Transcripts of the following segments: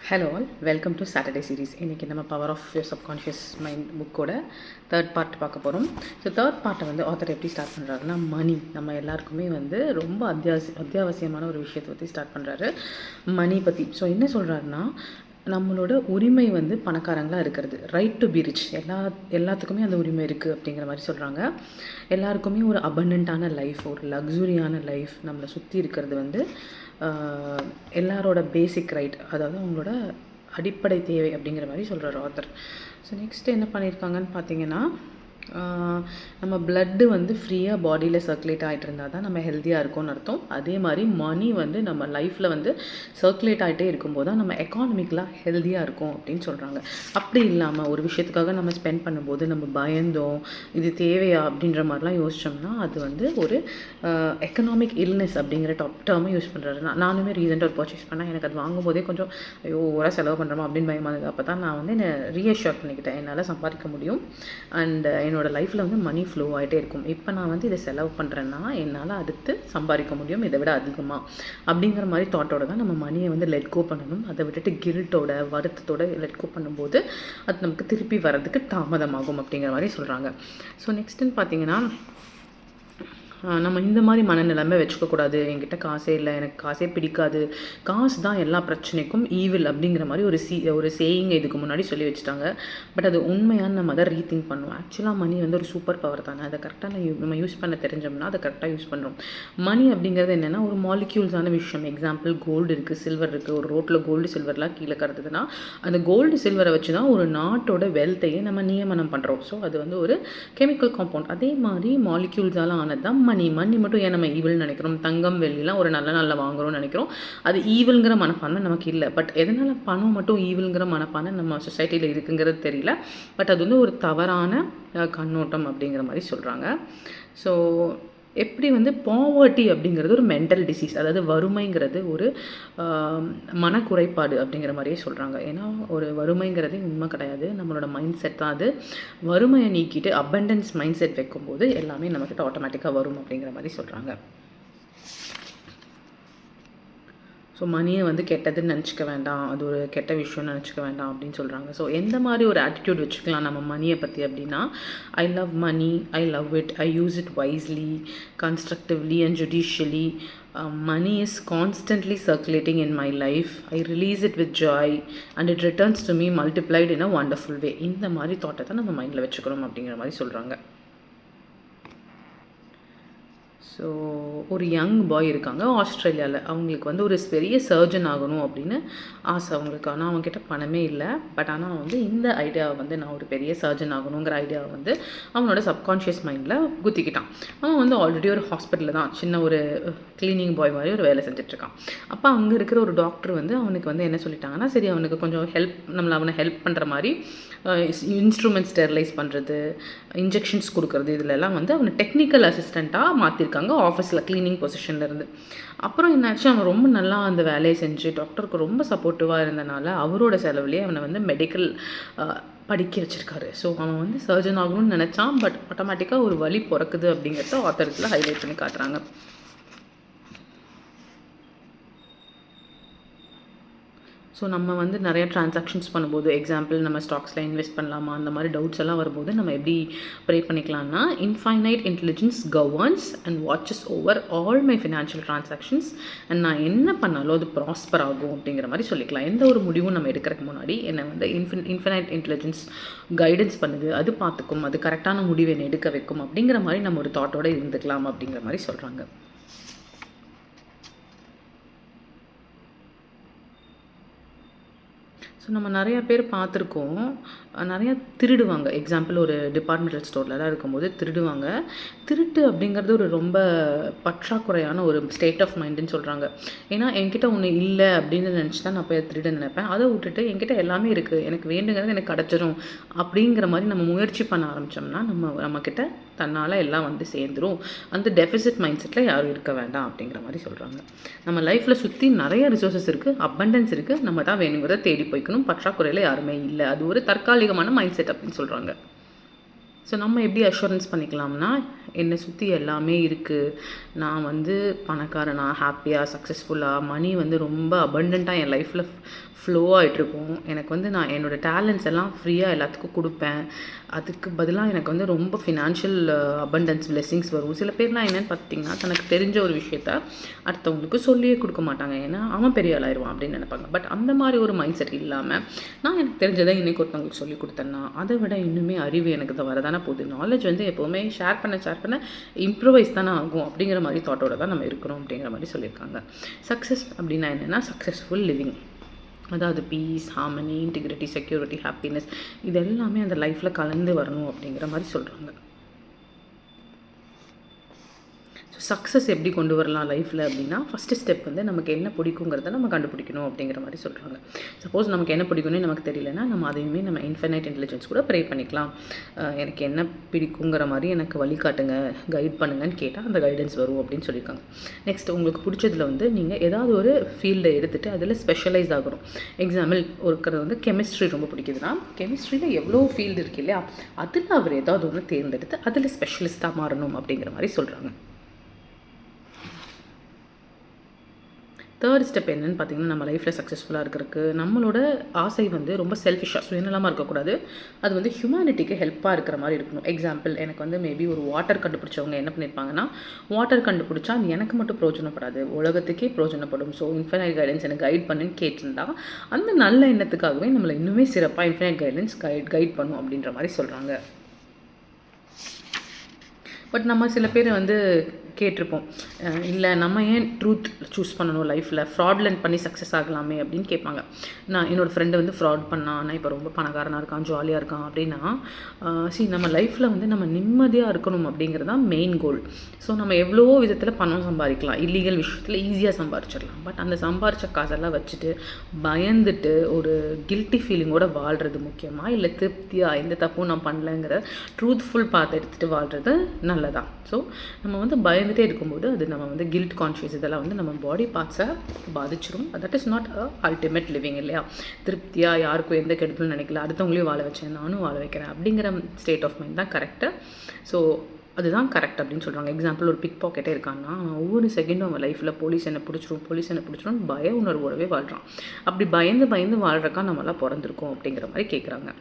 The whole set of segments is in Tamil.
Hello all, welcome to Saturday series. இன்றைக்கி நம்ம power of your subconscious mind புக்கோட தேர்ட் பார்ட் பார்க்க போகிறோம். ஸோ தேர்ட் பார்ட்டை வந்து ஆத்தர் எப்படி ஸ்டார்ட் பண்ணுறாருன்னா, மணி நம்ம எல்லாருக்குமே வந்து ரொம்ப அத்தியாவசியமான ஒரு விஷயத்தை பற்றி ஸ்டார்ட் பண்ணுறாரு, மணி பற்றி. ஸோ என்ன சொல்கிறாருன்னா, நம்மளோட உரிமை வந்து பணக்காரங்களாக இருக்கிறது, ரைட் டு பி ரிச், எல்லாத்துக்குமே அந்த உரிமை இருக்குது அப்படிங்கிற மாதிரி சொல்கிறாங்க. எல்லாருக்குமே ஒரு அபண்டண்ட்டான லைஃப், ஒரு லக்ஸுரியான லைஃப் நம்மளை சுற்றி இருக்கிறது வந்து எல்லாரோட பேசிக் ரைட், அதாவது அவங்களோட அடிப்படை தேவை அப்படிங்கிற மாதிரி சொல்கிறார் ஆத்தர். ஸோ நெக்ஸ்ட்டு என்ன பண்ணியிருக்காங்கன்னு பார்த்தீங்கன்னா, நம்ம பிளட்டு வந்து ஃப்ரீயாக பாடியில் சர்க்குலேட் ஆகிட்டு இருந்தால் தான் நம்ம ஹெல்த்தியாக இருக்கோம்னு அர்த்தம். அதே மாதிரி மணி வந்து நம்ம லைஃப்பில் வந்து சர்க்குலேட் ஆகிட்டே இருக்கும்போது தான் நம்ம எக்கானமிக்கலாக ஹெல்த்தியாக இருக்கும் அப்படின்னு சொல்கிறாங்க. அப்படி இல்லாமல் ஒரு விஷயத்துக்காக நம்ம ஸ்பெண்ட் பண்ணும்போது நம்ம பயந்தோம், இது தேவையா அப்படின்ற மாதிரிலாம் யோசித்தோம்னா அது வந்து ஒரு எக்கனாமிக் இல்னஸ் அப்படிங்கிற டேர்மை யூஸ் பண்ணுறாரு. நானுமே ரீசெண்டாக ஒரு பர்ச்சேஸ் பண்ணால் எனக்கு அது வாங்கும்போதே கொஞ்சம் ஐயோ ஓவராக செலவு பண்ணுறோமா அப்படின்னு பயமானது. அப்போ தான் நான் வந்து என்னை ரீஅஷ்யூர் பண்ணிக்கிட்டேன், என்னால் சம்பாதிக்க முடியும் அண்ட் என்னோடய லைஃப்பில் வந்து மணி ஃப்ளோ ஆகிட்டே இருக்கும். இப்போ நான் வந்து இதை செலவு பண்ணுறேன்னா என்னால் அடுத்து சம்பாதிக்க முடியும் இதை விட அதிகமாக அப்படிங்கிற மாதிரி தாட்டோட தான் நம்ம மணியை வந்து லெட் கோ பண்ணணும். அதை விட்டுட்டு கில்ட்டோட வருத்தத்தோட லெட் கோ பண்ணும்போது அது நமக்கு திருப்பி வர்றதுக்கு தாமதமாகும் அப்படிங்கிற மாதிரி சொல்கிறாங்க. ஸோ நெக்ஸ்ட்டுன்னு பார்த்தீங்கன்னா, நம்ம இந்த மாதிரி மனநிலைமை வச்சுக்கக்கூடாது. என்கிட்ட காசே இல்லை, எனக்கு காசே பிடிக்காது, காசு தான் எல்லா பிரச்சனைக்கும் ஈவில் அப்படிங்கிற மாதிரி ஒரு சேயிங் இதுக்கு முன்னாடி சொல்லி வச்சுட்டாங்க. பட் அது உண்மையான நம்ம அதை ரீதிங்க் பண்ணுவோம். ஆக்சுவலாக மணி வந்து ஒரு சூப்பர் பவர் தானே, அதை கரெக்டாக நம்ம யூஸ் பண்ண தெரிஞ்சோம்னா அதை கரெக்டாக யூஸ் பண்ணுறோம். மணி அப்படிங்கிறது என்னென்னா ஒரு மாலிக்யூல்ஸான விஷயம். எக்ஸாம்பிள் கோல்டு இருக்குது, சில்வர் இருக்குது. ஒரு ரோட்டில் கோல்டு சில்வர்லாம் கீழே கருதுதுன்னா அந்த கோல்டு சில்வரை வச்சு தான் ஒரு நாட்டோட வெல்த்தையே நம்ம நியமனம் பண்ணுறோம். ஸோ அது வந்து ஒரு கெமிக்கல் காம்பவுண்ட். அதே மாதிரி மாலிக்யூல்ஸால் ஆனது தான் மணி மட்டும் ஏன் நம்ம ஈவில் நினைக்கிறோம்? தங்கம் வெள்ளிலாம் ஒரு நல்ல வாங்குறோம்னு நினைக்கிறோம். அது ஈவில்ங்கிற மனப்பான்மை நமக்கு இல்லை. பட் எதனால் பணம் மட்டும் ஈவில்ங்கிற மனப்பான்மை நம்ம சொசைட்டியில் இருக்குங்கிறது தெரியல. பட் அது வந்து ஒரு தவறான கண்ணோட்டம் அப்படிங்கிற மாதிரி சொல்கிறாங்க. ஸோ எப்படி வந்து பாவர்ட்டி அப்படிங்கிறது ஒரு மென்டல் டிசீஸ், அதாவது வறுமைங்கிறது ஒரு மனக்குறைபாடு அப்படிங்கிற மாதிரியே சொல்கிறாங்க. ஏன்னா ஒரு வறுமைங்கிறதே உண்மை கிடையாது, நம்மளோட மைண்ட் செட் தான் அது. வறுமையை நீக்கிட்டு அபண்டன்ஸ் மைண்ட் செட் வைக்கும்போது எல்லாமே நம்மக்கிட்ட ஆட்டோமேட்டிக்காக வரும் அப்படிங்கிற மாதிரி சொல்கிறாங்க. ஸோ மணியை வந்து கெட்டதுன்னு நினச்சிக்க வேண்டாம், அது ஒரு கெட்ட விஷயம்னு நினச்சிக்க வேண்டாம் அப்படின்னு சொல்கிறாங்க. ஸோ எந்த மாதிரி ஒரு ஆட்டிடியூட் வச்சுக்கலாம் நம்ம மணியை பற்றி அப்படின்னா, I love money, I love it, I use it wisely, constructively and judicially. Money is constantly circulating in my life. I release it with joy and it returns to me multiplied in a wonderful way. இந்த மாதிரி தாட்டை தான் நம்ம மைண்டில் வச்சுக்கிறோம் அப்படிங்கிற மாதிரி சொல்கிறாங்க. ஸோ ஒரு யங் பாய் இருக்காங்க ஆஸ்திரேலியாவில். அவங்களுக்கு வந்து ஒரு பெரிய சர்ஜன் ஆகணும் அப்படின்னு ஆசை அவங்களுக்கு. ஆனால் அவங்ககிட்ட பணமே இல்லை. பட் ஆனால் வந்து இந்த ஐடியாவை வந்து நான் ஒரு பெரிய சர்ஜன் ஆகணுங்கிற ஐடியாவை வந்து அவனோட சப்கான்ஷியஸ் மைண்டில் குத்திக்கிட்டான். அவன் வந்து ஆல்ரெடி ஒரு ஹாஸ்பிட்டலில் தான் சின்ன ஒரு க்ளீனிங் பாய் மாதிரி ஒரு வேலை செஞ்சிட்ருக்கான். அப்போ அங்கே இருக்கிற ஒரு டாக்டர் வந்து அவனுக்கு வந்து என்ன சொல்லிட்டாங்கன்னா, சரி அவனுக்கு கொஞ்சம் அவனை ஹெல்ப் பண்ணுற மாதிரி இன்ஸ்ட்ருமெண்ட் ஸ்டெர்லைஸ் பண்ணுறது, இன்ஜெக்ஷன்ஸ் கொடுக்குறது, இதிலெல்லாம் வந்து அவனை டெக்னிக்கல் அசிஸ்டண்ட்டாக மாற்றிருக்காங்க ஆஃபீஸில் க்ளீனிங் பொசிஷன்லேருந்து. அப்புறம் என்னாச்சு, அவன் ரொம்ப நல்லா அந்த வேலையை செஞ்சு டாக்டருக்கு ரொம்ப சப்போர்ட்டிவாக இருந்தனால அவரோட செலவுலேயே அவனை வந்து மெடிக்கல் படிக்க வச்சுருக்காரு. ஸோ அவன் வந்து சர்ஜன் ஆகணும்னு நினச்சான். பட் ஆட்டோமேட்டிக்காக ஒரு வழி பிறக்குது அப்படிங்கிறத ஆத்தரத்தில் ஹைலைட் பண்ணி காட்டுறாங்க. ஸோ நம்ம வந்து நிறைய ட்ரான்சாக்ஷன்ஸ் பண்ணும்போது, எக்ஸாம்பிள் நம்ம ஸ்டாக்ஸில் இன்வெஸ்ட் பண்ணலாமா அந்த மாதிரி டவுட்ஸ் எல்லாம் வரும்போது நம்ம எப்படி ப்ரே பண்ணிக்கலாம்னா, infinite intelligence governs and watches over all my financial transactions and நான் என்ன பண்ணாலும் அது ப்ராஸ்பர் ஆகும் அப்படிங்கிற மாதிரி சொல்லிக்கலாம். எந்த ஒரு முடிவும் நம்ம எடுக்கிறதுக்கு முன்னாடி என்னை வந்து இன்ஃபைனைட் இன்டெலிஜென்ஸ் கைடன்ஸ் பண்ணுது, அது பார்த்துக்கும், அது கரெக்டான முடிவை என்னை எடுக்க வைக்கும் அப்படிங்கிற மாதிரி நம்ம ஒரு தாட்டோடு இருந்துக்கலாம் அப்படிங்கிற மாதிரி சொல்கிறாங்க. ஸோ நம்ம நிறையா பேர் பார்த்துருக்கோம், நிறையா திருடுவாங்க. எக்ஸாம்பிள் ஒரு டிபார்ட்மெண்டல் ஸ்டோர்லலாம் இருக்கும்போது திருடுவாங்க. திருட்டு அப்படிங்கிறது ஒரு ரொம்ப பற்றாக்குறையான ஒரு ஸ்டேட் ஆஃப் மைண்டுன்னு சொல்கிறாங்க. ஏன்னா என்கிட்ட ஒன்று இல்லை அப்படின்னு நினச்சி தான் நான் போய் திருட நினைப்பேன். அதை விட்டுட்டு என்கிட்ட எல்லாமே இருக்குது, எனக்கு வேண்டுங்கிறது எனக்கு கிடச்சிரும் அப்படிங்கிற மாதிரி நம்ம முயற்சி பண்ண ஆரம்பித்தோம்னா நம்மக்கிட்ட தன்னால் எல்லாம் வந்து சேர்ந்துடும். அந்த டெஃபிசிட் மைண்ட் செட்டில் யாரும் இருக்க வேண்டாம் அப்படிங்கிற மாதிரி சொல்கிறாங்க. நம்ம லைஃப்பில் சுற்றி நிறைய ரிசோர்ஸஸ் இருக்குது, அபண்டன்ஸ் இருக்குது, நம்ம தான் வேணுங்கிறத தேடி போய்க்கணும். பற்றாக்குறையில் யாருமே இல்லை, அது ஒரு தற்காலிகமான மைண்ட் செட் அப்படின்னு சொல்கிறாங்க. ஸோ நம்ம எப்படி அஷூரன்ஸ் பண்ணிக்கலாம்னா, என்னை சுற்றி எல்லாமே இருக்குது, நான் வந்து பணக்காரனா, ஹாப்பியாக, சக்ஸஸ்ஃபுல்லாக, மணி வந்து ரொம்ப அபண்டண்ட்டாக என் லைஃப்பில் ஃப்ளோ ஆகிட்ருக்கும். எனக்கு வந்து நான் என்னோடய டேலண்ட்ஸ் எல்லாம் ஃப்ரீயாக எல்லாத்துக்கும் கொடுப்பேன். அதுக்கு பதிலாக எனக்கு வந்து ரொம்ப ஃபினான்ஷியல் அபண்டன்ஸ் பிளெஸ்ஸிங்ஸ் வரும். சில பேர்லாம் என்னென்னு பார்த்திங்கன்னா, தனக்கு தெரிஞ்ச ஒரு விஷயத்த அடுத்தவங்களுக்கு சொல்லியே கொடுக்க மாட்டாங்க. ஏன்னா அவன் பெரிய ஆளாயிருவான் அப்படின்னு நினைப்பாங்க. பட் அந்த மாதிரி ஒரு மைண்ட் செட் இல்லாமல், நான் எனக்கு தெரிஞ்சதை இன்றைக்கி ஒருத்தவங்களுக்கு சொல்லி கொடுத்தேன்னா, அதை விட இன்னுமே அறிவு எனக்கு தான் வரதானே போகுது. நாலேஜ் வந்து எப்போவுமே ஷேர் பண்ண இம்ப்ரூவைஸ் தானே ஆகும் அப்படிங்கிற மாதிரி தாட்டோட தான் நம்ம இருக்கிறோம் அப்படிங்கிற மாதிரி சொல்லியிருக்காங்க. சக்ஸஸ் அப்படின்னா என்னென்னா, சக்ஸஸ்ஃபுல் லிவிங், அதாவது peace, harmony, integrity, security, happiness, இது எல்லாமே அந்த லைஃப்பில் கலந்து வரணும் அப்படிங்கிற மாதிரி சொல்கிறாங்க. ஸோ சக்ஸஸ் எப்படி கொண்டு வரலாம் லைஃப்பில் அப்படின்னா, ஃபஸ்ட்டு ஸ்டெப் வந்து நமக்கு என்ன பிடிக்குங்கிறத நம்ம கண்டுபிடிக்கணும் அப்படிங்கிற மாதிரி சொல்கிறாங்க. சப்போஸ் நமக்கு என்ன பிடிக்கும்னு நமக்கு தெரியலனா, நம்ம அதையுமே நம்ம இன்ஃபைனைட் இன்டெலிஜென்ஸ் கூட ப்ரே பண்ணிக்கலாம். எனக்கு என்ன பிடிக்குங்கிற மாதிரி எனக்கு வழிகாட்டுங்க, கைட் பண்ணுங்கன்னு கேட்டால் அந்த கைடன்ஸ் வரும் அப்படின்னு சொல்லியிருக்காங்க. நெக்ஸ்ட், உங்களுக்கு பிடிச்சதில் வந்து நீங்கள் ஏதாவது ஒரு ஃபீல்டை எடுத்துகிட்டு அதில் ஸ்பெஷலைஸ் ஆகணும். எக்ஸாம்பிள், ஒருத்தர் வந்து கெமிஸ்ட்ரி ரொம்ப பிடிக்குதுன்னா, கெமிஸ்ட்ரியில் எவ்வளோ ஃபீல்டு இருக்குது இல்லையா, அதில் அவர் ஏதாவது ஒன்று தேர்ந்தெடுத்து அதில் ஸ்பெஷலிஸ்ட்டாக மாறணும் அப்படிங்கிற மாதிரி சொல்கிறாங்க. தேர்ட் ஸ்டெப் என்னென்னு பார்த்தீங்கன்னா, நம்ம லைஃப்பில் சக்ஸஸ்ஃபுல்லாக இருக்கிறதுக்கு நம்மளோட ஆசை வந்து ரொம்ப செல்ஃபிஷாக, சுயநலமாக இருக்கக்கூடாது. அது வந்து ஹியூமனிட்டிக்கு ஹெல்ப்பாக இருக்கிற மாதிரி இருக்கணும். எக்ஸாம்பிள், எனக்கு வந்து மேபி ஒரு வாட்டர் கண்டுபிடிச்சவங்க என்ன பண்ணியிருப்பாங்கன்னா, வாட்டர் கண்டுபிடிச்சா அது எனக்கு மட்டும் பிரயோஜனப்படாது, உலகத்துக்கே பிரயோஜனப்படும். ஸோ இன்ஃபைனைட் கைடன்ஸ் எனக்கு கைட் பண்ணுன்னு கேட்டிருந்தா, அந்த நல்ல எண்ணத்துக்காகவே நம்மளை இன்னுமே சிறப்பாக இன்ஃபைனைட் கைடன்ஸ் கைட் பண்ணும் அப்படின்ற மாதிரி சொல்கிறாங்க. பட் நம்ம சில பேர் வந்து கேட்டிருப்போம், இல்லை நம்ம ஏன் ட்ரூத் சூஸ் பண்ணணும் லைஃப்பில், ஃப்ராட்லெண்ட் பண்ணி சக்ஸஸ் ஆகலாமே அப்படின்னு கேட்பாங்க. நான் என்னோடய ஃப்ரெண்டு வந்து ஃப்ராட் பண்ணான், ஆனால் இப்போ ரொம்ப பணக்காரனாக இருக்கான், ஜாலியாக இருக்கான் அப்படின்னா, நம்ம லைஃப்பில் வந்து நம்ம நிம்மதியாக இருக்கணும் அப்படிங்கிறது தான் மெயின் கோல். ஸோ நம்ம எவ்வளோ விதத்தில் பணம் சம்பாதிக்கலாம், இல்லீகல் விஷயத்தில் ஈஸியாக சம்பாதிச்சிடலாம். பட் அந்த சம்பாதிச்ச காசெல்லாம் வச்சுட்டு பயந்துட்டு ஒரு கில்ட்டி ஃபீலிங்கோடு வாழ்கிறது முக்கியமாக, இல்லை திருப்தியாக எந்த தப்பும் நான் பண்ணலைங்கிற ட்ரூத்ஃபுல் பாத் எடுத்துகிட்டு வாழ்கிறது நல்லதான். ஸோ நம்ம வந்து பயந்துகிட்டே இருக்கும்போது அது நம்ம வந்து கில்ட் கான்ஷியஸ் இதெல்லாம் வந்து நம்ம பாடி பார்ட்ஸை பாதிச்சிடும். That is not a ultimate living இல்லையா. திருப்தியாக யாருக்கும் எந்த கெடுதலும் நினைக்கல, அடுத்தவங்களையும் வாழ வச்சேன், நானும் வாழ வைக்கிறேன் அப்படிங்கிற ஸ்டேட் ஆஃப் மைண்ட் தான் கரெக்டு. ஸோ அதுதான் கரெக்ட் அப்படின்னு சொல்கிறாங்க. எக்ஸாம்பிள், ஒரு பிக் பாக்கெட்டே இருக்கான்னா, அவன் ஒவ்வொரு செகண்டும் அவன் லைஃப்பில் போலீஸ் என்ன பிடிச்சிரும் பய உணர்வோடவே வாழ்கிறான். அப்படி பயந்து வாழ்கிறக்கா நம்மளாம் பிறந்திருக்கோம் அப்படிங்கிற மாதிரி கேட்குறாங்க.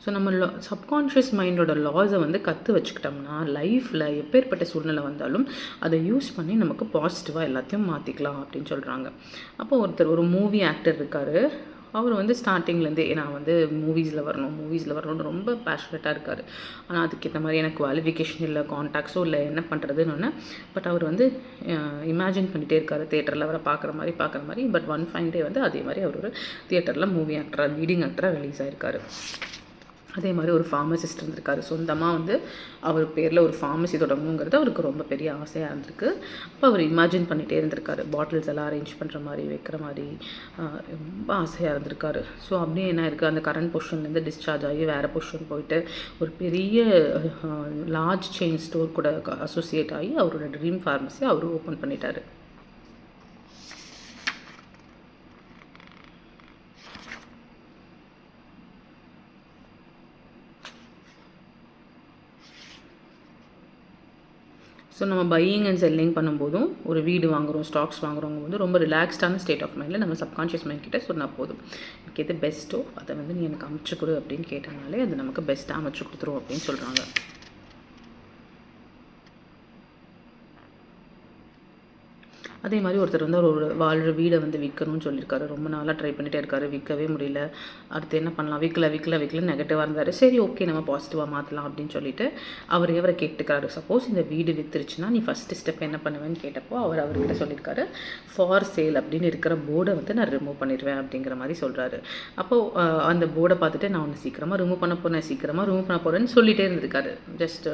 ஸோ நம்ம சப்கான்ஷியஸ் மைண்டோட லாஸை வந்து கற்று வச்சுக்கிட்டோம்னா, லைஃப்பில் எப்பேற்பட்ட சூழ்நிலை வந்தாலும் அதை யூஸ் பண்ணி நமக்கு பாசிட்டிவாக எல்லாத்தையும் மாற்றிக்கலாம் அப்படின்னு சொல்கிறாங்க. அப்போ ஒரு மூவி ஆக்டர் இருக்கார். அவர் வந்து ஸ்டார்டிங்லேருந்தே நான் வந்து மூவிஸில் வரணும்னு ரொம்ப பேஷனேட்டாக இருக்கார். ஆனால் அதுக்கேற்ற மாதிரி எனக்கு குவாலிஃபிகேஷன் இல்லை, கான்டாக்ட்ஸோ இல்லை, என்ன பண்ணுறதுன்னு. பட் அவர் வந்து இமேஜின் பண்ணிகிட்டே இருக்கார், தியேட்டரில் அவரை பார்க்குற மாதிரி. பட் ஒன் ஃபைன் டே வந்து அதே மாதிரி அவர் ஒரு தியேட்டரில் மூவி ஆக்டராக, லீடிங் ஆக்டராக ரிலீஸ் ஆகிருக்காரு. அதே மாதிரி ஒரு ஃபார்மசிஸ்ட் இருந்திருக்காரு. சொந்தமாக வந்து அவர் பேரில் ஒரு ஃபார்மசி தொடங்கணுங்கிறது அவருக்கு ரொம்ப பெரிய ஆசையாக இருந்திருக்கு. அப்போ அவர் இமேஜின் பண்ணிகிட்டே இருந்திருக்காரு, பாட்டில்ஸ் எல்லாம் அரேஞ்ச் பண்ணுற மாதிரி, வைக்கிற மாதிரி ரொம்ப ஆசையாக இருந்திருக்காரு. ஸோ அப்படியே என்ன இருக்குது, அந்த கரண்ட் பொசிஷன்லேருந்து டிஸ்சார்ஜ் ஆகி வேறு பொசிஷன் போயிட்டு ஒரு பெரிய லார்ஜ் செயின் ஸ்டோர் கூட அசோசியேட் ஆகி அவரோட ட்ரீம் ஃபார்மசி அவர் ஓப்பன் பண்ணிட்டார். ஸோ நம்ம பையிங் அண்ட் செல்லிங் பண்ணும்போதும், ஒரு வீடு வாங்குகிறோம், ஸ்டாக்ஸ் வாங்குறவங்க வந்து ரொம்ப ரிலாக்ஸ்டான ஸ்டேட் ஆஃப் மைண்டில் நம்ம சப்கான்ஷியஸ் மைண்ட் கிட்ட சொன்னால் போதும். எனக்கு எது பெஸ்ட்டோ அதை வந்து நீ எனக்கு அமைச்சு கொடு அப்படின்னு கேட்டனாலே அது நமக்கு பெஸ்ட்டாக அமைச்சு கொடுத்துரும் அப்படின்னு சொல்கிறாங்க. அதே மாதிரி ஒருத்தர் வந்து ஒரு வாழ்கிற வீடை வந்து விற்கணும்னு சொல்லியிருக்காரு. ரொம்ப நாளாக ட்ரை பண்ணிகிட்டே இருக்காரு, விற்கவே முடியல. அடுத்து என்ன பண்ணலாம், விற்கல நெகட்டிவாக இருந்தார். சரி, ஓகே, நம்ம பாசிட்டிவாக மாற்றலாம் அப்படின்னு சொல்லிட்டு அவரை கேட்டுக்கிறாரு. சப்போஸ் இந்த வீடு விற்றுருச்சுன்னா நீ ஃபஸ்ட்டு ஸ்டெப் என்ன பண்ணுவேன்னு கேட்டப்போ அவர்கிட்ட சொல்லியிருக்காரு, ஃபார் சேல் அப்படின்னு இருக்கிற போர்டை வந்து நான் ரிமூவ் பண்ணிடுவேன் அப்படிங்கிற மாதிரி சொல்கிறாரு. அப்போது அந்த போர்டை பார்த்துட்டு நான் ஒன்று சீக்கிரமாக ரிமூவ் பண்ண போகிறேன்னு சொல்லிகிட்டே இருந்திருக்காரு. ஜஸ்ட்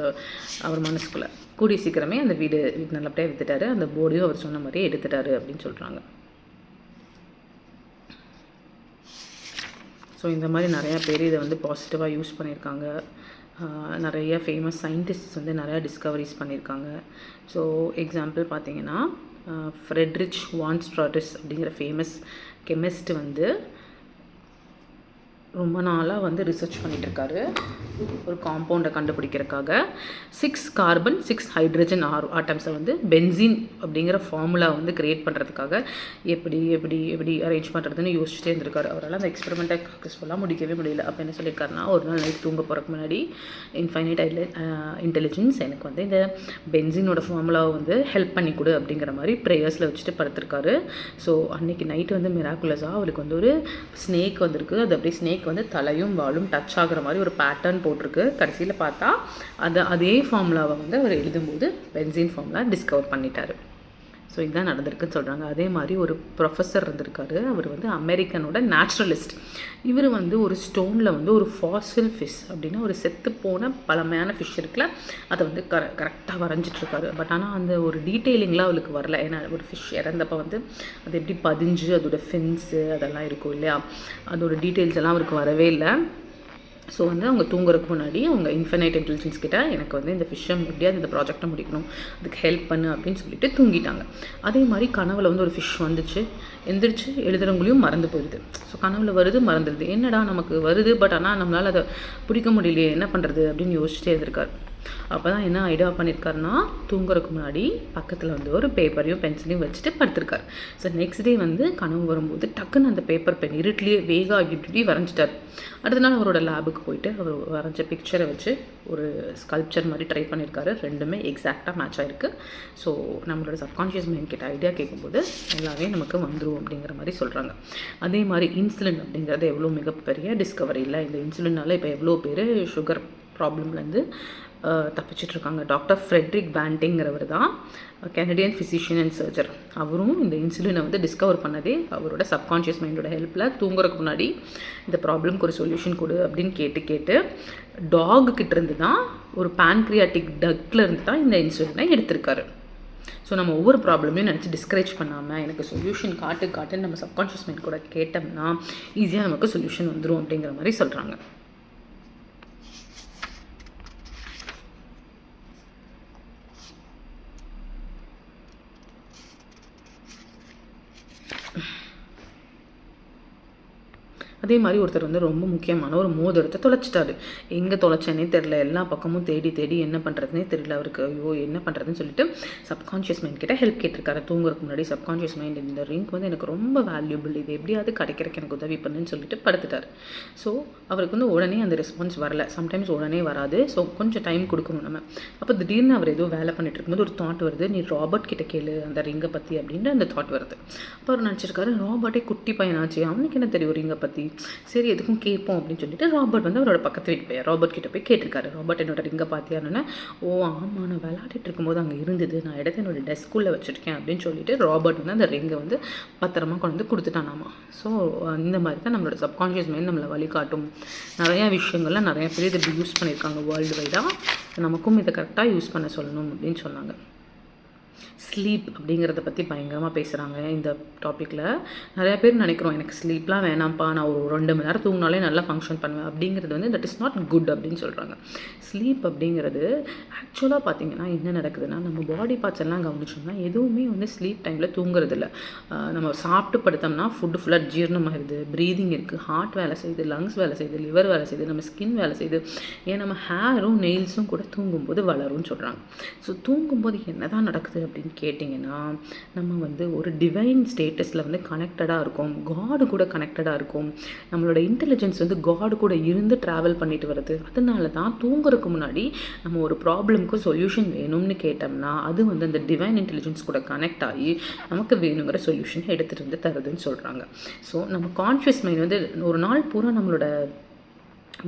அவர் மனசுக்குள்ளே கூடிய சீக்கிரமே அந்த வீடு நல்லபடியாக விற்றுட்டாரு. அந்த போர்டையும் அவர் சொன்ன மாதிரியே எடுத்துட்டாரு அப்படின்னு சொல்கிறாங்க. ஸோ இந்த மாதிரி நிறையா பேர் இதை வந்து பாசிட்டிவாக யூஸ் பண்ணியிருக்காங்க. நிறைய ஃபேமஸ் சயின்டிஸ்ட்ஸ் வந்து நிறையா டிஸ்கவரிஸ் பண்ணியிருக்காங்க. ஸோ எக்ஸாம்பிள் பார்த்தீங்கன்னா, ஃப்ரெட்ரிச் வான் ஸ்ட்ராட்டஸ் அப்படிங்கிற ஃபேமஸ் கெமிஸ்ட் வந்து ரொம்ப நாளாக வந்து ரிசர்ச் பண்ணிகிட்ருக்காரு ஒரு காம்பவுண்டை கண்டுபிடிக்கிறதுக்காக. 6 கார்பன் 6 ஹைட்ரஜன் ஆட்டம்ஸை வந்து பென்சீன் அப்படிங்கிற ஃபார்முலா வந்து க்ரியேட் பண்ணுறதுக்காக எப்படி எப்படி எப்படி அரேஞ்ச் பண்ணுறதுன்னு யோசிச்சுட்டே இருந்திருக்காரு. அவரால் அந்த எக்ஸ்பெரிமெண்ட்டை சக்ஸஸ்ஃபுல்லாக முடிக்கவே முடியல. அப்போ என்ன சொல்லியிருக்காருன்னா, ஒரு நாள் நைட் தூங்க போகிறதுக்கு முன்னாடி இன்ஃபைனைட் இன்டெலிஜென்ஸ் எனக்கு வந்து இந்த பென்சீனோட ஃபார்முலாவை வந்து ஹெல்ப் பண்ணி கொடு அப்படிங்கிற மாதிரி ப்ரேயர்ஸில் வச்சுட்டு படுத்திருக்காரு. ஸோ அன்றைக்கி நைட்டு வந்து மிராக்குலஸாக அவருக்கு வந்து ஒரு ஸ்னேக் வந்திருக்கு. அது அப்படியே ஸ்னேக் வந்து தலையும் வாலும் டச் ஆகிற மாதிரி ஒரு பேட்டர்ன் போட்டிருக்கு. கடைசியில் பார்த்தா அதே ஃபார்முலாவை வந்து அவர் எழுதும்போது பென்சீன் ஃபார்முலா டிஸ்கவர் பண்ணிட்டார். ஸோ இதுதான் நடந்திருக்குன்னு சொல்கிறாங்க. அதே மாதிரி ஒரு ப்ரொஃபஸர் இருந்திருக்காரு. அவர் வந்து அமெரிக்கனோட நேச்சுரலிஸ்ட். இவர் வந்து ஒரு ஸ்டோனில் வந்து ஒரு ஃபாசில் ஃபிஷ் அப்படின்னா ஒரு செத்து போன பழமையான ஃபிஷ் இருக்குல்ல, அதை வந்து கரெக்டாக வரைஞ்சிட்ருக்காரு. பட் ஆனால் அந்த ஒரு டீட்டெயிலிங்லாம் அவளுக்கு வரல. ஏன்னா ஒரு ஃபிஷ் இறந்தப்போ வந்து அது எப்படி பதிஞ்சு அதோட ஃபின்ஸு அதெல்லாம் இருக்கும் இல்லையா, அதோட டீட்டெயில்ஸ் எல்லாம் அவருக்கு வரவே இல்லை. ஸோ வந்து அவங்க தூங்குறதுக்கு முன்னாடி அவங்க இன்ஃபைனைட் இன்டெலிஜென்ஸ் கிட்ட எனக்கு வந்து இந்த ஃபிஷ்ஷை எப்படியாவது இந்த ப்ராஜெக்டை முடிக்கணும், அதுக்கு ஹெல்ப் பண்ணு அப்படின்னு சொல்லிட்டு தூங்கிட்டாங்க. அதே மாதிரி கனவுல வந்து ஒரு ஃபிஷ் வந்துச்சு. எந்திரிச்சு எழுதுறவங்களையும் மறந்து போயிடுது. ஸோ கனவுல வருது மறந்துடுது. என்னடா நமக்கு வருது பட் ஆனால் நம்மளால் அதை பிடிக்க முடியலையே, என்ன பண்ணுறது அப்படின்னு யோசிச்சுட்டே இருந்திருக்காரு. அப்போ தான் என்ன ஐடியா பண்ணியிருக்காருன்னா, தூங்குறதுக்கு முன்னாடி பக்கத்தில் வந்து ஒரு பேப்பரையும் பென்சிலையும் வச்சுட்டு படுத்திருக்காரு. ஸோ நெக்ஸ்ட் டே வந்து கனவு வரும்போது டக்குன்னு அந்த பேப்பர் பென் இருட்டிலேயே வேகா இப்படி வரைஞ்சிட்டார். அடுத்த நாள் அவரோட லேபுக்கு போயிட்டு அவர் வரைஞ்ச பிக்சரை வச்சு ஒரு ஸ்கல்ப்சர் மாதிரி ட்ரை பண்ணியிருக்காரு. ரெண்டுமே எக்ஸாக்டாக மேட்ச் ஆகிருக்கு. ஸோ நம்மளோட சப்கான்ஷியஸ் மைண்ட் கிட்ட ஐடியா கேட்கும்போது எல்லாமே நமக்கு வந்துடும் அப்படிங்கிற மாதிரி சொல்கிறாங்க. அதே மாதிரி இன்சுலின் அப்படிங்கிறது எவ்வளோ மிகப்பெரிய டிஸ்கவரி இல்லை. இந்த இன்சுலினால் இப்போ எவ்வளோ பேர் சுகர் ப்ராப்ளம்லேருந்து தப்பிச்சிட்ருக்காங்க. டாக்டர் ஃப்ரெட்ரிக் பேண்டிங்கிறவர் தான் கெனடியன் ஃபிசிஷியன் அண்ட் சர்ஜர். அவரும் இந்த இன்சுலினை வந்து டிஸ்கவர் பண்ணதே அவரோட சப்கான்ஷியஸ் மைண்டோட ஹெல்ப்பில். தூங்குறதுக்கு முன்னாடி இந்த ப்ராப்ளம்க்கு ஒரு சொல்யூஷன் கொடு அப்படின்னு கேட்டு டாகுக்கிட்டேருந்து தான் ஒரு பேன்க்ரியாட்டிக் டக்ல இருந்து தான் இந்த இன்சுலினை எடுத்திருக்காரு. ஸோ நம்ம ஒவ்வொரு ப்ராப்ளமையும் நினச்சி டிஸ்கரேஜ் பண்ணாமல் எனக்கு சொல்யூஷன் காட்டுன்னு நம்ம சப்கான்ஷியஸ் மைண்ட் கூட கேட்டோம்னா ஈஸியாக நமக்கு சொல்யூஷன் வந்துடும் அப்படிங்கிற மாதிரி சொல்கிறாங்க. அதே மாதிரி ஒருத்தர் வந்து ரொம்ப முக்கியமான ஒரு மோதிரத்தை தொலைச்சிட்டாரு. எங்கே தொலைச்சேனே தெரில. எல்லா பக்கமும் தேடி என்ன பண்ணுறதுனே தெரியல அவருக்கு. ஐயோ என்ன பண்ணுறதுன்னு சொல்லிட்டு சப்கான்ஷியஸ் மைண்ட் கிட்ட ஹெல்ப் கேட்டிருக்காரு. தூங்குறதுக்கு முன்னாடி சப்கான்ஷியஸ் மைண்ட் இந்த ரிங் வந்து எனக்கு ரொம்ப வேல்யூபிள், இது எப்படியாவது கிடைக்கிறக்கு எனக்கு உதவி பண்ணுன்னு சொல்லிட்டு படுத்துட்டார். ஸோ அவருக்கு வந்து உடனே அந்த ரெஸ்பான்ஸ் வரல. சம்டைம்ஸ் உடனே வராது. ஸோ கொஞ்சம் டைம் கொடுக்கணும் நம்ம. அப்போ திடீர்னு அவர் ஏதோ வேலை பண்ணிட்டு இருக்கும்போது ஒரு தாட் வருது, நீ ராபர்ட் கிட்ட கேளு அந்த ரிங்கை பற்றி அப்படின்ற அந்த தாட் வருது. அப்போ அவர் நினச்சிருக்காரு, ராபர்ட்டே குட்டி பையனாச்சு, அவனுக்கு என்ன தெரியும் ரிங்கை பற்றி, சரி எதுக்கும் கேட்போம் அப்படின்னு சொல்லிட்டு ராபர்ட் வந்து அவரோட பக்கத்து வீட்டு போய் ராபர்ட் கிட்ட போய் கேட்டிருக்காரு. ராபர்ட் என்னோட ரிங்கை பார்த்தியான்னு. ஓ ஆமாம், நான் விளையாடிட்டு இருக்கும்போது அங்கே இருந்தது, நான் எடுத்து என்னோட டெஸ்க்குள்ளே வச்சுருக்கேன் அப்படின்னு சொல்லிட்டு ராபர்ட் வந்து அந்த ரிங்கை வந்து பத்திரமா கொண்டு வந்து கொடுத்துட்டானாமா. ஸோ இந்த மாதிரி தான் நம்மளோட சப்கான்ஷியஸ் மைண்ட் நம்மளை வழிகாட்டும். நிறையா விஷயங்கள்ல நிறைய பேர் இதை யூஸ் பண்ணியிருக்காங்க வேர்ல்டு வைடாக. நமக்கும் இதை கரெக்டாக யூஸ் பண்ண சொல்லணும் அப்படின்னு சொன்னாங்க. ஸ்லீப் அப்படிங்கிறத பற்றி பயங்கரமாக பேசுகிறாங்க இந்த டாப்பிக்கில். நிறையா பேர் நினைக்கிறோம் எனக்கு ஸ்லீப்லாம் வேணாம்ப்பா, நான் ஒரு 2 மணி நேரம் தூங்கினாலே நல்லா ஃபங்க்ஷன் பண்ணுவேன் அப்படிங்கிறது வந்து தட் இஸ் நாட் குட் அப்படின்னு சொல்கிறாங்க. ஸ்லீப் அப்படிங்கிறது ஆக்சுவலாக பார்த்திங்கன்னா என்ன நடக்குதுன்னா, நம்ம பாடி பார்ட்ஸ் எல்லாம் கவனிச்சோம்னா எதுவுமே வந்து ஸ்லீப் டைமில் தூங்குறது இல்லை. நம்ம சாப்பிட்டு படுத்தோம்னா ஃபுட்டு ஃபுல்லாக ஜீரணமாகிடுது, ப்ரீதிங் இருக்குது, ஹார்ட் வேலை செய்யுது, லங்ஸ் வேலை செய்யுது, லிவர் வேலை செய்யுது, நம்ம ஸ்கின் வேலை செய்யுது, ஏன் நம்ம ஹேரும் நெயில்ஸும் கூட தூங்கும்போது வளரும்னு சொல்கிறாங்க. ஸோ தூங்கும்போது என்ன தான் நடக்குது அப்படின்னு கேட்டிங்கன்னா, நம்ம வந்து ஒரு டிவைன் ஸ்டேட்டஸில் வந்து கனெக்டடாக இருக்கும், காடு கூட கனெக்டடாக இருக்கும். நம்மளோட இன்டெலிஜென்ஸ் வந்து காடு கூட இருந்து ட்ராவல் பண்ணிட்டு வருது. அதனால தான் தூங்குறதுக்கு முன்னாடி நம்ம ஒரு ப்ராப்ளம்க்கு சொல்யூஷன் வேணும்னு கேட்டோம்னா அது வந்து அந்த டிவைன் இன்டெலிஜென்ஸ் கூட கனெக்ட் ஆகி நமக்கு வேணுங்கிற சொல்யூஷன் எடுத்துகிட்டு வந்து தருதுன்னு சொல்கிறாங்க. ஸோ நம்ம கான்ஷியஸ் மைண்ட் வந்து ஒரு நாள் பூரா நம்மளோட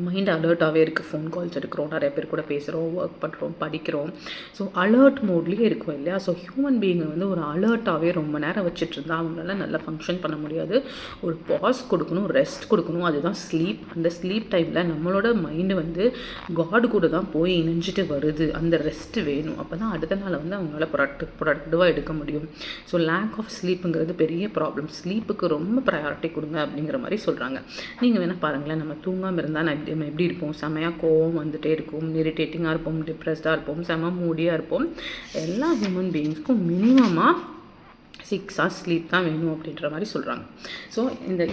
மைண்ட் அலர்ட்டாகவே இருக்குது. ஃபோன் கால்ஸ் எடுக்கிறோம், நிறைய பேர் கூட பேசுகிறோம், ஒர்க் பண்ணுறோம், படிக்கிறோம். ஸோ அலர்ட் மோட்லேயே இருக்கும் இல்லையா. ஸோ ஹியூமன் பீயிங்கை வந்து ஒரு அலர்ட்டாகவே ரொம்ப நேரம் வச்சுட்டு இருந்தால் அவங்களால நல்லா ஃபங்க்ஷன் பண்ண முடியாது. ஒரு பாஸ் கொடுக்கணும், ரெஸ்ட் கொடுக்கணும், அதுதான் ஸ்லீப். அந்த ஸ்லீப் டைமில் நம்மளோட மைண்டு வந்து காடு கூட தான் போய் இணைஞ்சிட்டு வருது. அந்த ரெஸ்ட்டு வேணும். அப்போ தான் அடுத்த நாள் வந்து அவங்களால ப்ரொடக்டிவாக எடுக்க முடியும். ஸோ லேக் ஆஃப் ஸ்லீப்புங்கிறது பெரிய ப்ராப்ளம். ஸ்லீப்புக்கு ரொம்ப ப்ரையாரிட்டி கொடுங்க அப்படிங்கிற மாதிரி சொல்கிறாங்க. நீங்கள் வேணால் பாருங்களேன், நம்ம தூங்காமல் இருந்தால் நம்ம எப்படி இருப்போம், செமையாக கோவம் வந்துகிட்டே இருக்கும், இரிட்டேட்டிங்காக இருப்போம், டிப்ரெஸ்டாக இருப்போம், செம மூடியாக இருப்போம். எல்லா ஹியூமன் பீயிங்ஸ்க்கும் மினிமமாக 6 hours ஸ்லீப் தான் வேணும் அப்படின்ற மாதிரி சொல்கிறாங்க. ஸோ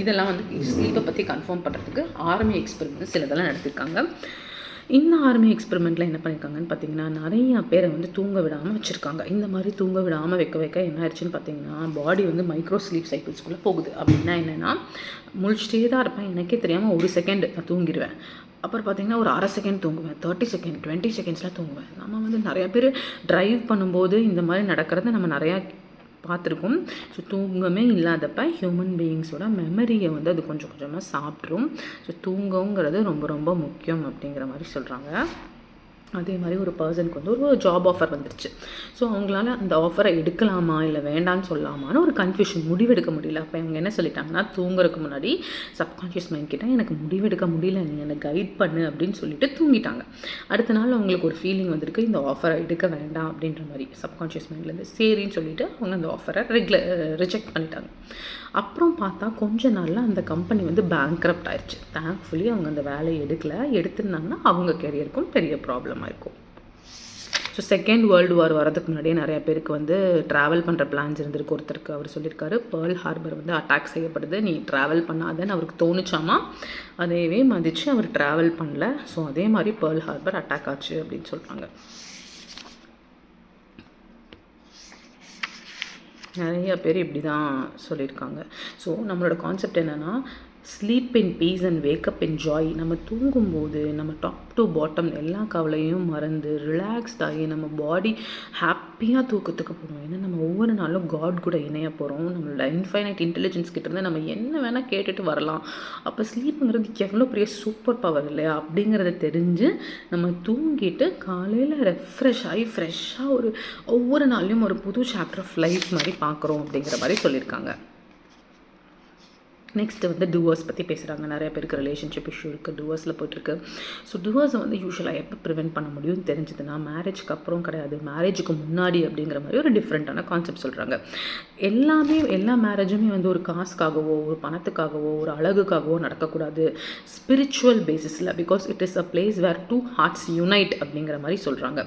இதெல்லாம் வந்து ஸ்லீப்பை பற்றி கன்ஃபார்ம் பண்ணுறதுக்கு ஆர்மி எக்ஸ்பெரிமெண்ட் சிலதெல்லாம் நடத்திருக்காங்க. இந்த ஆர்மி எக்ஸ்பெரிமெண்ட்டில் என்ன பண்ணியிருக்காங்கன்னு பார்த்தீங்கன்னா, நிறையா பேரை வந்து தூங்க விடாமல் வச்சுருக்காங்க. இந்த மாதிரி தூங்க விடாமல் வைக்க என்ன ஆயிடுச்சுன்னு பார்த்தீங்கன்னா, பாடி வந்து மைக்ரோ ஸ்லீப் சைக்கிள்ஸ்குள்ளே போகுது. அப்படின்னா என்னென்னா, முழிச்சிட்டே தான் இருப்பேன், எனக்கே தெரியாமல் 1 செகண்ட் நான் தூங்கிடுவேன். அப்புறம் பார்த்தீங்கன்னா ஒரு 1/2 செகண்ட் தூங்குவேன், 30 செகண்ட் 20 செகண்ட்ஸ்லாம் தூங்குவேன். நம்ம வந்து நிறையா பேர் ட்ரைவ் பண்ணும்போது இந்த மாதிரி நடக்கிறத நம்ம நிறையா பார்த்துருக்கோம். ஸோ தூங்கமே இல்லாதப்ப ஹியூமன் பீயிங்ஸோட மெமரியை வந்து அது கொஞ்சம் கொஞ்சமாக சாப்பிட்ரும். ஸோ தூங்கங்கிறது ரொம்ப ரொம்ப முக்கியம் அப்படிங்கிற மாதிரி சொல்கிறாங்க. அதே மாதிரி ஒரு பர்சனுக்கு வந்து ஒரு ஜாப் ஆஃபர் வந்துருச்சு. ஸோ அவங்களால அந்த ஆஃபரை எடுக்கலாமா இல்லை வேண்டான்னு சொல்லலாமான்னு ஒரு கன்ஃபியூஷன், முடிவெடுக்க முடியல. அப்போ இவங்க என்ன சொல்லிட்டாங்கன்னா, தூங்குறதுக்கு முன்னாடி சப்கான்ஷியஸ் மைண்ட் கிட்ட எனக்கு முடிவெடுக்க முடியல, நீ என்னை கைட் பண்ணு அப்படின்னு சொல்லிட்டு தூங்கிட்டாங்க. அடுத்த நாள் அவங்களுக்கு ஒரு ஃபீலிங் வந்திருக்கு, இந்த ஆஃபரை எடுக்க வேண்டாம் அப்படின்ற மாதிரி. சப்கான்ஷியஸ் மைண்ட்லேருந்து சரின்னு சொல்லிட்டு அவங்க அந்த ஆஃபரை ரிஜெக்ட் பண்ணிட்டாங்க. அப்புறம் பார்த்தா கொஞ்ச நாளில் அந்த கம்பெனி வந்து பேங்க்ரப்ட் ஆயிடுச்சு. தேங்க்ஃபுல்லி அவங்க அந்த வேலையை எடுத்திருந்தாங்கன்னா அவங்க கெரியருக்கும் பெரிய ப்ராப்ளமாக இருக்கும். ஸோ செகண்ட் வேர்ல்டு வார் வரதுக்கு முன்னாடியே நிறையா பேருக்கு வந்து ட்ராவல் பண்ணுற பிளான்ஸ் இருந்திருக்கு. ஒருத்தருக்கு அவர் சொல்லியிருக்காரு, பேர்ல் ஹார்பர் வந்து அட்டாக் செய்யப்படுது, நீ ட்ராவல் பண்ணாதன்னு அவருக்கு தோணுச்சாமா. அதையவே மதித்து அவர் ட்ராவல் பண்ணல. ஸோ அதே மாதிரி பேர்ல் ஹார்பர் அட்டாக் ஆச்சு அப்படின்னு சொல்கிறாங்க. நிறைய பேர் இப்படி தான் சொல்லியிருக்காங்க. ஸோ நம்மளோட கான்செப்ட் என்னென்னா, sleep in peace and wake up in Joy. நம்ம தூங்கும்போது நம்ம டாப் டு பாட்டம் எல்லா கவலையும் மறந்து ரிலாக்ஸ்டாகி நம்ம பாடி ஹாப்பியாக தூக்கத்துக்கு போகிறோம். ஏன்னா நம்ம ஒவ்வொரு நாளும் காட் கூட இணைய போகிறோம். நம்மளோட இன்ஃபைனைட் இன்டெலிஜென்ஸ் கிட்டேருந்து நம்ம என்ன வேணால் கேட்டுட்டு வரலாம். அப்போ ஸ்லீப்புங்கிறது எவ்வளோ பெரிய சூப்பர் பவர் இல்லையா அப்படிங்கிறத தெரிஞ்சு நம்ம தூங்கிட்டு காலையில் ரெஃப்ரெஷ் ஆகி ஃப்ரெஷ்ஷாக ஒவ்வொரு நாளையும் ஒரு புது சாப்டர் ஆஃப் லைஃப் மாதிரி பார்க்குறோம் அப்படிங்கிற மாதிரி சொல்லியிருக்காங்க. நெக்ஸ்ட்டு வந்து டிவோர்ஸ் பற்றி பேசுகிறாங்க. நிறைய பேருக்கு ரிலேஷன்ஷிப் இஷ்யூ இருக்குது, டிவோர்ஸில் போய்ட்டுருக்கு. ஸோ டிவோர்ஸை வந்து யூஸ்வலாக எப்போ ப்ரிவெண்ட் பண்ண முடியும்னு தெரிஞ்சதுன்னா, மேரேஜ்க்கு அப்புறம் கிடையாது, மேரேஜுக்கு முன்னாடி அப்படிங்கிற மாதிரி ஒரு டிஃப்ரெண்ட்டான கான்செப்ட் சொல்கிறாங்க. எல்லா மேரேஜுமே வந்து ஒரு காசுக்காகவோ ஒரு பணத்துக்காகவோ ஒரு அழகுக்காகவோ நடக்கக்கூடாது. ஸ்பிரிச்சுவல் பேசிஸில், because it is a place where two hearts unite அப்படிங்கிற மாதிரி சொல்கிறாங்க.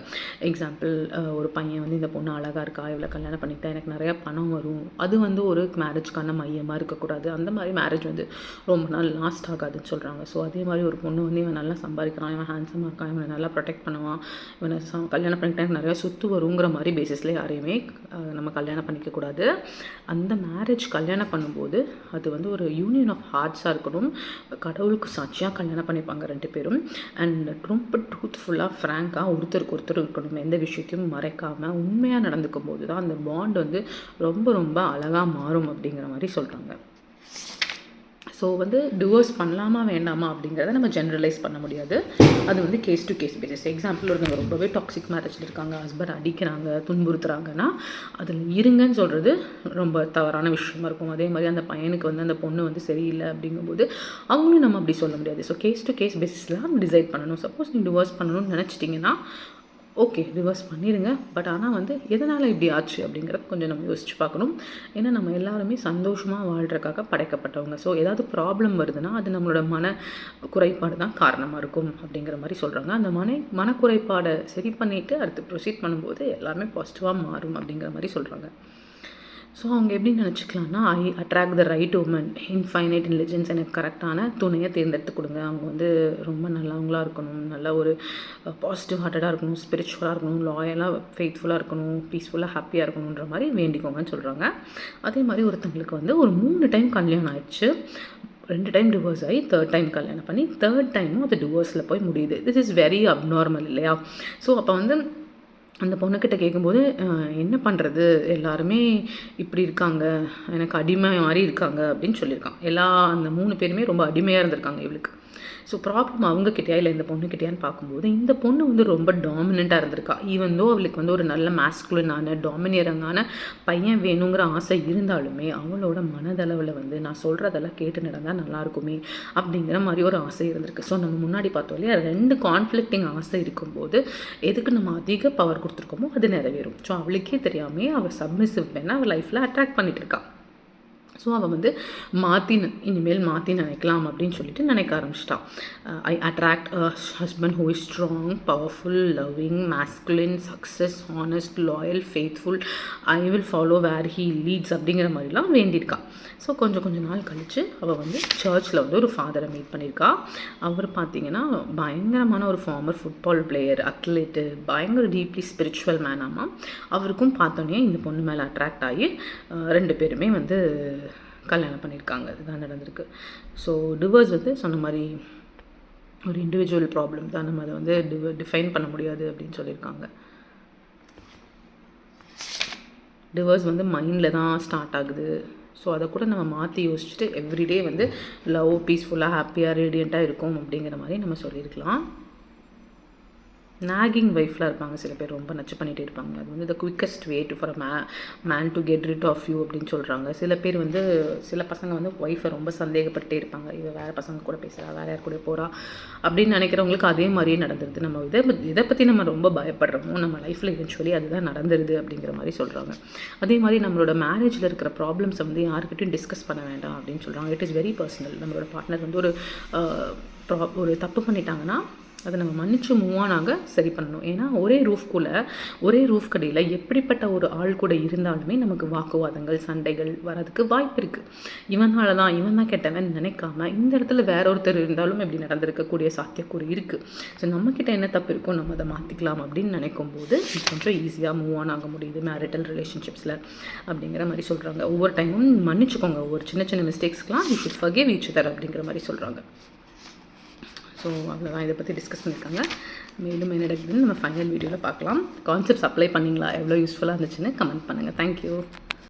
எக்ஸாம்பிள், ஒரு பையன் வந்து இந்த பொண்ணு அழகாக இருக்கா, இவ்வளோ கல்யாணம் பண்ணிக்கிட்டா எனக்கு நிறையா பணம் வரும், அது வந்து ஒரு மேரேஜ்க்கான மையமாக இருக்கக்கூடாது. அந்த மாதிரி மேரேஜ் வந்து ரொம்ப நாள் லாஸ்ட் ஆகாதுன்னு சொல்கிறாங்க. ஸோ அதே மாதிரி ஒரு பொண்ணு வந்து இவன் நல்லா சம்பாதிக்கிறான், இவன் ஹேண்ட்ஸமாக இருக்கான், இவனை நல்லா ப்ரொடெக்ட் பண்ணுவான், இவனை கல்யாணம் பண்ணிக்கிட்டா நிறையா சொத்து வருங்கிற மாதிரி பேசிஸில் யாரையுமே நம்ம கல்யாணம் பண்ணிக்கக்கூடாது. அந்த மேரேஜ் கல்யாணம் பண்ணும்போது அது வந்து ஒரு யூனியன் ஆஃப் ஹார்ட்ஸாக இருக்கணும். கடவுளுக்கு சாட்சியாக கல்யாணம் பண்ணிப்பாங்க 2 பேரும். அண்ட் ரொம்ப ட்ரூத்ஃபுல்லாக ஃப்ராங்காக ஒருத்தருக்கு ஒருத்தர் இருக்கணும். எந்த விஷயத்தையும் மறைக்காமல் உண்மையாக நடந்துக்கும் போது தான் அந்த பாண்ட் வந்து ரொம்ப ரொம்ப அழகாக மாறும் அப்படிங்கிற மாதிரி சொல்கிறாங்க. ஸோ வந்து டிவோர்ஸ் பண்ணலாமா வேண்டாமா அப்படிங்கிறத நம்ம ஜென்ரலைஸ் பண்ண முடியாது. அது வந்து case to case basis. Example, ஒருத்தவங்க ரொம்பவே டாக்ஸிக் மேரேஜில் இருக்காங்க, ஹஸ்பண்ட் அடிக்கிறாங்க, துன்புறுத்துறாங்கன்னா அதில் இருங்கன்னு சொல்கிறது ரொம்ப தவறான விஷயமா இருக்கும். அதே மாதிரி அந்த பையனுக்கு வந்து அந்த பொண்ணு வந்து சரியில்லை அப்படிங்கும்போது அவங்களும் நம்ம அப்படி சொல்ல முடியாது. ஸோ கேஸ் டு கேஸ் பேசிஸ்லாம் டிசைட் பண்ணணும். சப்போஸ் நீங்கள் டிவோர்ஸ் பண்ணணும்னு நினச்சிட்டிங்கன்னா ஓகே, ரிவர்ஸ் பண்ணிடுங்க. பட் ஆனால் வந்து எதனால் இப்படி ஆச்சு அப்படிங்கிறத கொஞ்சம் நம்ம யோசிச்சு பார்க்கணும். ஏன்னா நம்ம எல்லாருமே சந்தோஷமாக வாழ்கிறதுக்காக படைக்கப்பட்டவங்க. ஸோ ஏதாவது ப்ராப்ளம் வருதுன்னா அது நம்மளோட மன குறைபாடு தான் காரணமாக இருக்கும் அப்படிங்கிற மாதிரி சொல்கிறாங்க. அந்த மனக்குறைபாடை சரி பண்ணிவிட்டு அடுத்து ப்ரொசீட் பண்ணும்போது எல்லாமே பாசிட்டிவாக மாறும் அப்படிங்கிற மாதிரி சொல்கிறாங்க. ஸோ அவங்க எப்படி நினச்சிக்கலாம்னா, I attract the right woman, infinite intelligence, எனக்கு கரெக்டான துணையை தேர்ந்தெடுத்து கொடுங்க. அவங்க வந்து ரொம்ப நல்லவங்களாக இருக்கணும், நல்ல ஒரு பாசிட்டிவ் ஹார்ட்டடாக இருக்கணும், ஸ்பிரிச்சுவலாக இருக்கணும், லாயலாக ஃபெய்த்ஃபுல்லாக இருக்கணும், பீஸ்ஃபுல்லாக ஹாப்பியாக இருக்கணுன்ற மாதிரி வேண்டிக்கோங்கன்னு சொல்கிறாங்க. அதே மாதிரி ஒருத்தங்களுக்கு வந்து ஒரு 3 டைம் கல்யாணம் ஆயிடுச்சு, 2 டைம் டிவோர்ஸ் ஆகி 3rd டைம் கல்யாணம் பண்ணி 3rd டைமும் அது டிவோர்ஸில் போய் முடியுது. திஸ் இஸ் வெரி அப்நார்மல் இல்லையா? ஸோ அப்போ வந்து அந்த பொண்ணுக்கிட்ட கேட்கும்போது என்ன பண்ணுறது, எல்லாருமே இப்படி இருக்காங்க, எனக்கு அடிமை மாதிரி இருக்காங்க அப்படின்னு சொல்லியிருக்கான். அந்த 3 பேருமே ரொம்ப அடிமையாக இருந்திருக்காங்க இவளுக்கு. ஸோ ப்ராப்ளம் அவங்கக்கிட்டையா இல்லை இந்த பொண்ணுக்கிட்டையான்னு பார்க்கும்போது இந்த பொண்ணு வந்து ரொம்ப டாமினண்ட்டாக இருந்திருக்கா. ஈவன் அவளுக்கு வந்து ஒரு நல்ல மேஸ்குலினான டாமினியரங்கான பையன் வேணுங்கிற ஆசை இருந்தாலுமே அவளோட மனதளவில் வந்து நான் சொல்கிறதெல்லாம் கேட்டு நடந்தால் நல்லாயிருக்குமே அப்படிங்கிற மாதிரி ஒரு ஆசை இருந்திருக்கு. ஸோ நம்ம முன்னாடி பார்த்தோம் இல்லையா, 2 கான்ஃப்ளிக்டிங் ஆசை இருக்கும்போது எதுக்கு நம்ம அதிக பவர் கொடுத்துருக்கோமோ அது நிறைவேறும். ஸோ அவளுக்கே தெரியாமல் அவள் சப்மிசிவ் பெண்ணை அவள் லைஃப்பில் அட்ராக்ட் பண்ணிகிட்டு இருக்கா. ஸோ அவள் வந்து இனிமேல் மாற்றி நினைக்கலாம் அப்படின்னு சொல்லிட்டு நினைக்க ஆரம்பிச்சிட்டான். I attract a husband who is strong, powerful, loving, masculine, success, honest, loyal, faithful, I will follow where he leads அப்படிங்கிற மாதிரிலாம் வேண்டியிருக்கான். ஸோ கொஞ்சம் நாள் கழித்து அவள் வந்து சர்ச்சில் வந்து ஒரு ஃபாதரை மீட் பண்ணியிருக்கா. அவர் பார்த்திங்கன்னா பயங்கரமான ஒரு ஃபார்மர் ஃபுட்பால் பிளேயர், அத்லெட்டு, பயங்கர டீப்லி ஸ்பிரிச்சுவல் மேனாமா. அவருக்கும் பார்த்தோன்னே இந்த பொண்ணு மேலே அட்ராக்ட் ஆகி 2 பேருமே வந்து கல்யாணம் பண்ணியிருக்காங்க. இதுதான் நடந்திருக்கு. ஸோ டிவோர்ஸ் வந்து சொன்ன மாதிரி ஒரு இண்டிவிஜுவல் ப்ராப்ளம் தான், நம்ம அதை வந்து டிஃபைன் பண்ண முடியாது அப்படின்னு சொல்லியிருக்காங்க. டிவோர்ஸ் வந்து மைண்டில் தான் ஸ்டார்ட் ஆகுது. ஸோ அதை கூட நம்ம மாற்றி யோசிச்சுட்டு எவ்ரிடே வந்து லவ், பீஸ்ஃபுல்லாக, ஹாப்பியாக, ரேடியண்ட்டாக இருக்கும் அப்படிங்கிற மாதிரி நம்ம சொல்லியிருக்கலாம். நாகிங் ஒய்ஃப்லாம் இருப்பாங்க சில பேர், ரொம்ப நச்சு பண்ணிகிட்டே இருப்பாங்க. அது வந்து the quickest way for man to get rid of you அப்படின்னு சொல்கிறாங்க. சில பேர் வந்து சில பசங்க வந்து ஒய்ஃபை ரொம்ப சந்தேகப்பட்டே இருப்பாங்க. இவள் வேறு பசங்க கூட பேசுகிறா, வேறு யார் கூட போகிறா அப்படின்னு நினைக்கிறவங்களுக்கு அதே மாதிரியே நடந்துருது. நம்ம இதை பற்றி நம்ம ரொம்ப பயப்படுறோமோ நம்ம லைஃப்பில் இவென்ச்சுவலி அதுதான் நடந்துருது அப்படிங்கிற மாதிரி சொல்கிறாங்க. அதே மாதிரி நம்மளோட மேரேஜில் இருக்கிற ப்ராப்ளம்ஸை வந்து யாருக்கிட்டையும் டிஸ்கஸ் பண்ண வேண்டாம் அப்படின்னு சொல்கிறாங்க. It is very personal. நம்மளோட பார்ட்னர் வந்து ஒரு தப்பு பண்ணிட்டாங்கன்னா அதை நம்ம மன்னிச்சு மூவ் ஆனாக சரி பண்ணணும். ஏன்னா ஒரே ரூஃப் கடையில் எப்படிப்பட்ட ஒரு ஆள் கூட இருந்தாலுமே நமக்கு வாக்குவாதங்கள், சண்டைகள் வரதுக்கு வாய்ப்பு இருக்குது. இவன் தான் கெட்டவன் நினைக்காம இந்த இடத்துல வேற ஒருத்தர் இருந்தாலும் இப்படி நடந்திருக்கக்கூடிய சாத்தியக்கூறு இருக்குது. ஸோ நம்மக்கிட்ட என்ன தப்பு இருக்கோ நம்ம அதை மாற்றிக்கலாம் அப்படின்னு நினைக்கும் போது கொஞ்சம் ஈஸியாக மூவ் ஆன் ஆக முடியுது மேரிட்டல் ரிலேஷன்ஷிப்ஸில் அப்படிங்கிற மாதிரி சொல்கிறாங்க. ஒவ்வொரு டைமும் மன்னிச்சுக்கோங்க, ஒவ்வொரு சின்ன மிஸ்டேக்ஸ்க்கெலாம் you should forgive each other அப்படிங்கிற மாதிரி சொல்கிறாங்க. ஸோ அவ்வளோதான், இதை பற்றி டிஸ்கஸ் பண்ணியிருக்காங்க. மேலும் என்ன நடக்குதுன்னு நம்ம ஃபைனல் வீடியோவில் பார்க்கலாம். கான்செப்ட்ஸ் அப்ளை பண்ணிங்களா, எவ்வளோ யூஸ்ஃபுல்லாக இருந்துச்சுன்னு கமெண்ட் பண்ணுங்கள். தேங்க்யூ.